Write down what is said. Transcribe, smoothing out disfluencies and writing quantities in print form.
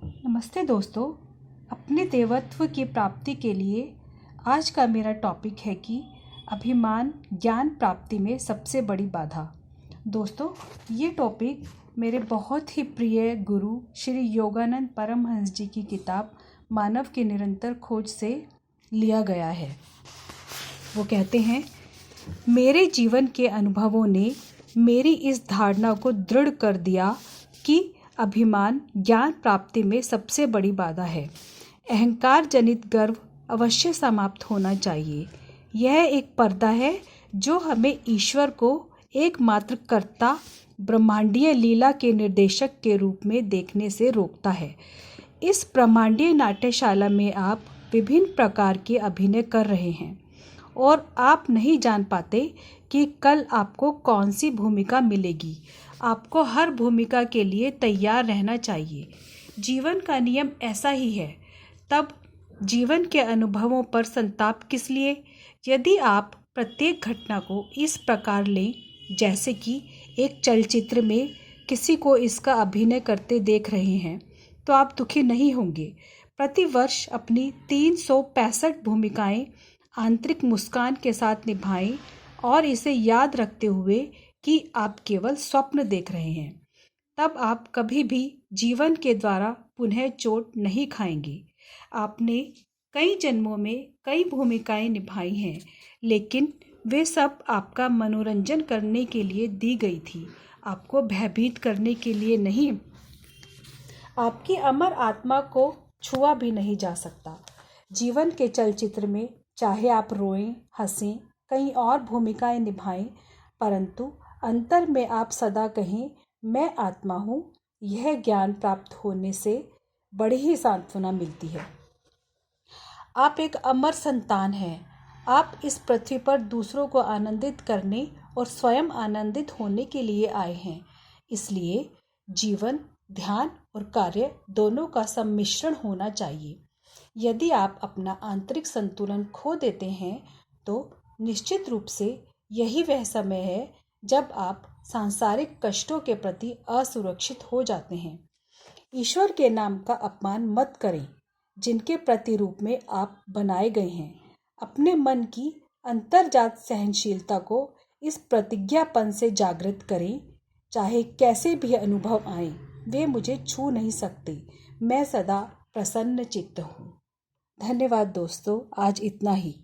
नमस्ते दोस्तों। अपने देवत्व की प्राप्ति के लिए आज का मेरा टॉपिक है कि अभिमान ज्ञान प्राप्ति में सबसे बड़ी बाधा। दोस्तों, ये टॉपिक मेरे बहुत ही प्रिय गुरु श्री योगानंद परमहंस जी की किताब मानव की निरंतर खोज से लिया गया है। वो कहते हैं, मेरे जीवन के अनुभवों ने मेरी इस धारणा को दृढ़ कर दिया कि अभिमान ज्ञान प्राप्ति में सबसे बड़ी बाधा है। अहंकार जनित गर्व अवश्य समाप्त होना चाहिए। यह एक पर्दा है जो हमें ईश्वर को एकमात्र कर्ता, ब्रह्मांडीय लीला के निर्देशक के रूप में देखने से रोकता है। इस ब्रह्मांडीय नाट्यशाला में आप विभिन्न प्रकार के अभिनय कर रहे हैं और आप नहीं जान पाते कि कल आपको कौन सी भूमिका मिलेगी। आपको हर भूमिका के लिए तैयार रहना चाहिए। जीवन का नियम ऐसा ही है। तब जीवन के अनुभवों पर संताप किस लिए? यदि आप प्रत्येक घटना को इस प्रकार लें जैसे कि एक चलचित्र में किसी को इसका अभिनय करते देख रहे हैं, तो आप दुखी नहीं होंगे। प्रतिवर्ष अपनी 365 भूमिकाएं आंतरिक मुस्कान के साथ निभाएं और इसे याद रखते हुए कि आप केवल स्वप्न देख रहे हैं। तब आप कभी भी जीवन के द्वारा पुनः चोट नहीं खाएंगे। आपने कई जन्मों में कई भूमिकाएं निभाई हैं, लेकिन वे सब आपका मनोरंजन करने के लिए दी गई थी, आपको भयभीत करने के लिए नहीं। आपकी अमर आत्मा को छुआ भी नहीं जा सकता। जीवन के चलचित्र में चाहे आप रोएं, हंसें, कहीं और भूमिकाएं निभाएं, परंतु अंतर में आप सदा कहें, मैं आत्मा हूँ। यह ज्ञान प्राप्त होने से बड़ी ही सांत्वना मिलती है। आप एक अमर संतान हैं। आप इस पृथ्वी पर दूसरों को आनंदित करने और स्वयं आनंदित होने के लिए आए हैं। इसलिए जीवन, ध्यान और कार्य दोनों का सम्मिश्रण होना चाहिए। यदि आप अपना आंतरिक संतुलन खो देते हैं, तो निश्चित रूप से यही वह समय है जब आप सांसारिक कष्टों के प्रति असुरक्षित हो जाते हैं। ईश्वर के नाम का अपमान मत करें, जिनके प्रतिरूप में आप बनाए गए हैं। अपने मन की अंतर्जात सहनशीलता को इस प्रतिज्ञापन से जागृत करें, चाहे कैसे भी अनुभव आए, वे मुझे छू नहीं सकते। मैं सदा प्रसन्न चित्त हूँ। धन्यवाद दोस्तों, आज इतना ही।